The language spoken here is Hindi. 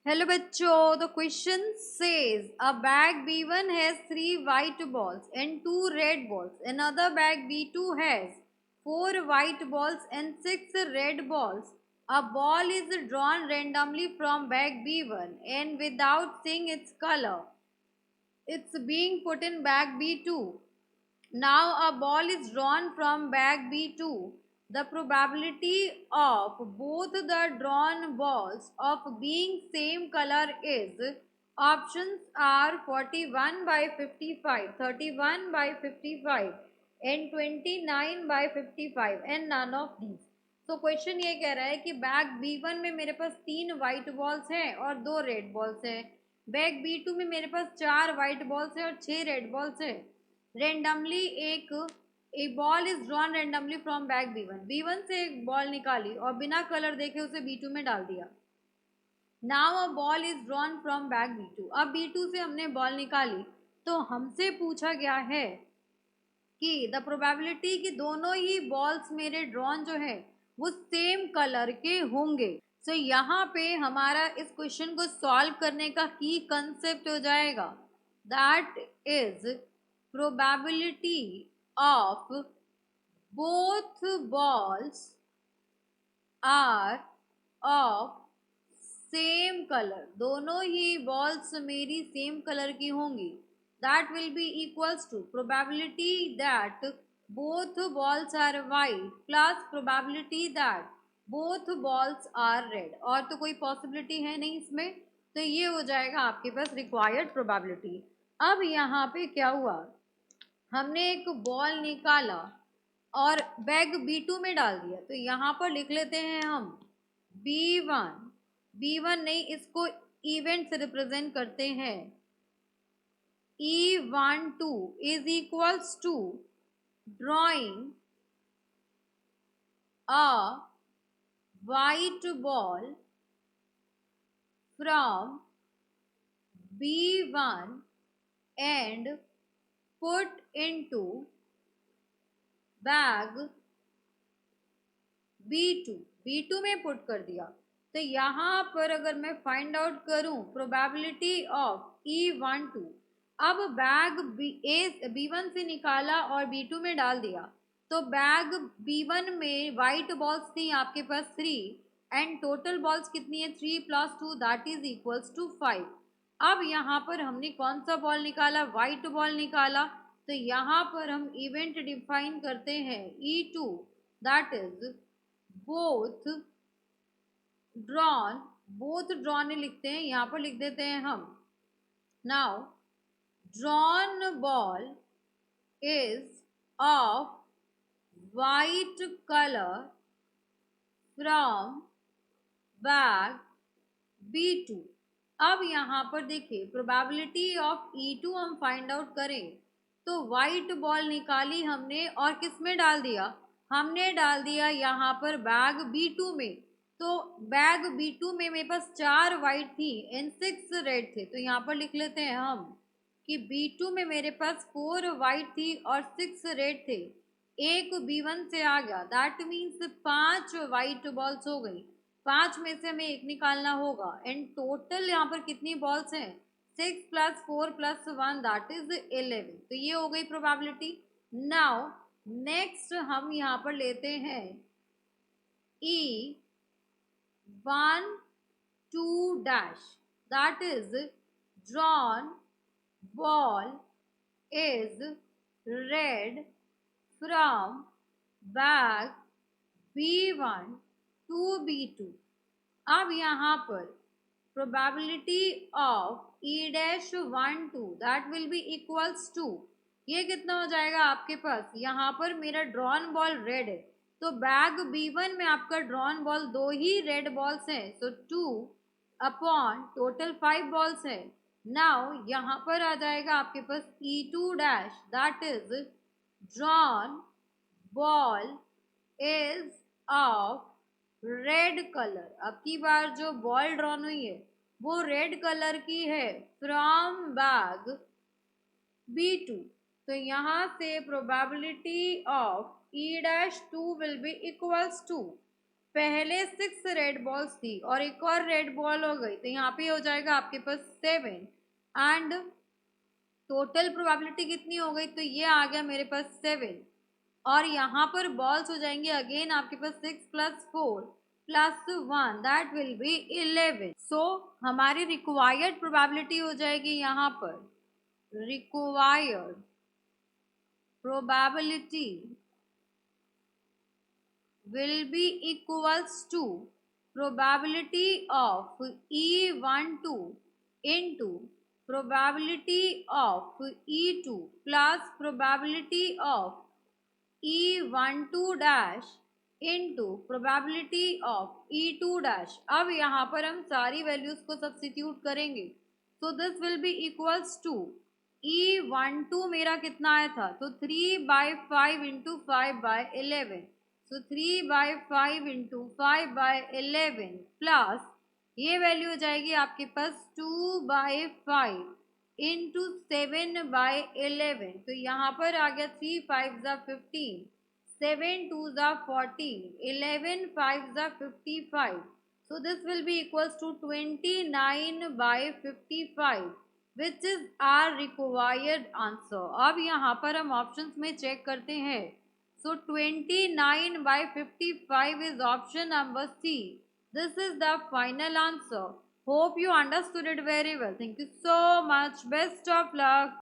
Hello बच्चों, the question says a bag B1 has 3 white balls and 2 red balls. Another bag B2 has 4 white balls and 6 red balls. A ball is drawn randomly from bag B1 and without seeing its color, it's being put in bag B2. Now a ball is drawn from bag B2. The probability of both the drawn balls of being same color is options are 41 by 55, 31 by 55 and 29 by 55 and none of these. तो क्वेश्चन ये कह रहा है कि बैग B1 में मेरे पास 3 वाइट बॉल्स हैं और 2 रेड बॉल्स हैं। बैग B2 में मेरे पास 4 वाइट बॉल्स हैं और 6 रेड बॉल्स हैं। रेंडमली एक ball is drawn randomly from bag B1 से एक बॉल निकाली और बिना कलर देखे उसे B2 में डाल दिया। Now a ball is drawn from bag B2। अब B2 से हमने बॉल निकाली तो हमसे पूछा गया है कि द प्रोबेबिलिटी कि दोनों ही बॉल्स मेरे ड्रॉन जो है वो सेम कलर के होंगे। सो यहाँ पे हमारा इस क्वेश्चन को सॉल्व करने का की कंसेप्ट हो जाएगा that is probability of both balls are of same colour. दोनों ही बॉल्स मेरी सेम कलर की होंगी। That will be equals to probability that both balls are white plus probability that both balls are red. और तो कोई पॉसिबिलिटी है नहीं इसमें, तो ये हो जाएगा आपके पास रिक्वायर्ड प्रोबेबिलिटी। अब यहाँ पे क्या हुआ, हमने एक बॉल निकाला और बैग B2 में डाल दिया। तो यहाँ पर लिख लेते हैं हम B1 नहीं, इसको इवेंट से रिप्रेजेंट करते हैं। E12 is equals to drawing a white ball from B1 and put into bag B2 में पुट कर दिया। तो यहाँ पर अगर मैं फाइंड आउट करूं प्रोबेबिलिटी ऑफ E12, अब बैग B1 से निकाला और B2 में डाल दिया। तो बैग B1 में वाइट बॉल्स थी आपके पास 3 एंड टोटल बॉल्स कितनी है 3 + 2 दैट इज इक्वल्स टू 5। अब यहाँ पर हमने कौन सा बॉल निकाला, वाइट बॉल निकाला। तो यहाँ पर हम इवेंट डिफाइन करते हैं E2 that is both drawn लिखते हैं, यहाँ पर लिख देते हैं हम। Now drawn ball is of white colour from bag B2। अब यहाँ पर देखिए प्रोबेबिलिटी ऑफ E2 हम फाइंड आउट करें तो वाइट बॉल निकाली हमने और किस में डाल दिया, हमने डाल दिया यहाँ पर बैग B2 में। तो बैग B2 में मेरे पास 4 वाइट थी एंड 6 रेड थे। तो यहाँ पर लिख लेते हैं हम कि B2 में मेरे पास 4 वाइट थी और 6 रेड थे। एक B1 से आ गया, दैट मीन्स 5 वाइट बॉल्स हो गई। 5 में से हमें एक निकालना होगा एंड टोटल यहाँ पर कितनी बॉल्स हैं 6 + 4 + 1 दैट इज 11। तो ये हो गई प्रोबेबिलिटी। नाउ नेक्स्ट हम यहाँ पर लेते हैं E12 that is drawn ball is red from bag B1 to B2। अब यहाँ पर probability of E-12 that will be equals to, ये कितना हो जाएगा आपके पास, यहाँ पर मेरा ड्रॉन बॉल रेड है तो बैग B1 में आपका ड्रॉन बॉल 2 ही रेड बॉल्स हैं। सो 2 अपॉन टोटल 5 बॉल्स है। नाउ यहाँ पर आ जाएगा आपके पास E2 that is drawn ball is of red colour. अब की बार जो बॉल ड्रॉन हुई है वो रेड कलर की है फ्रॉम बैग B2। तो यहाँ से probability of E-2 will be equals to पहले 6 रेड बॉल्स थी और एक और रेड बॉल हो गई, तो यहाँ पे हो जाएगा आपके पास 7 एंड टोटल प्रोबेबिलिटी कितनी हो गई, तो ये आ गया मेरे पास 7 और यहाँ पर बॉल्स हो जाएंगे अगेन आपके पास 6 + 4 + 1 दैट विल बी 11। सो हमारी रिक्वायर्ड प्रोबेबिलिटी हो जाएगी यहाँ पर required probability will be equals to probability of E12 into probability of E2 plus probability of E12 dash into probability of E2 dash। अब यहाँ पर हम सारी वैल्यूज को सब्स्टिट्यूट करेंगे, so this will be equals to E12 मेरा कितना आया था, तो 3/5 into 5/11, so 3/5 into 5/11 प्लस ये वैल्यू हो जाएगी आपके पास 2/5 इंटू 7/11, तो यहाँ पर आ गया 3 5 15, 7 2 14, 11 5 55, so this will be equals to 29/55 which is our required answer। अब यहाँ पर हम ऑप्शंस में चेक करते हैं, so 29/55 is option number C। This is the final answer। Hope you understood it very well। Thank you so much। Best of luck।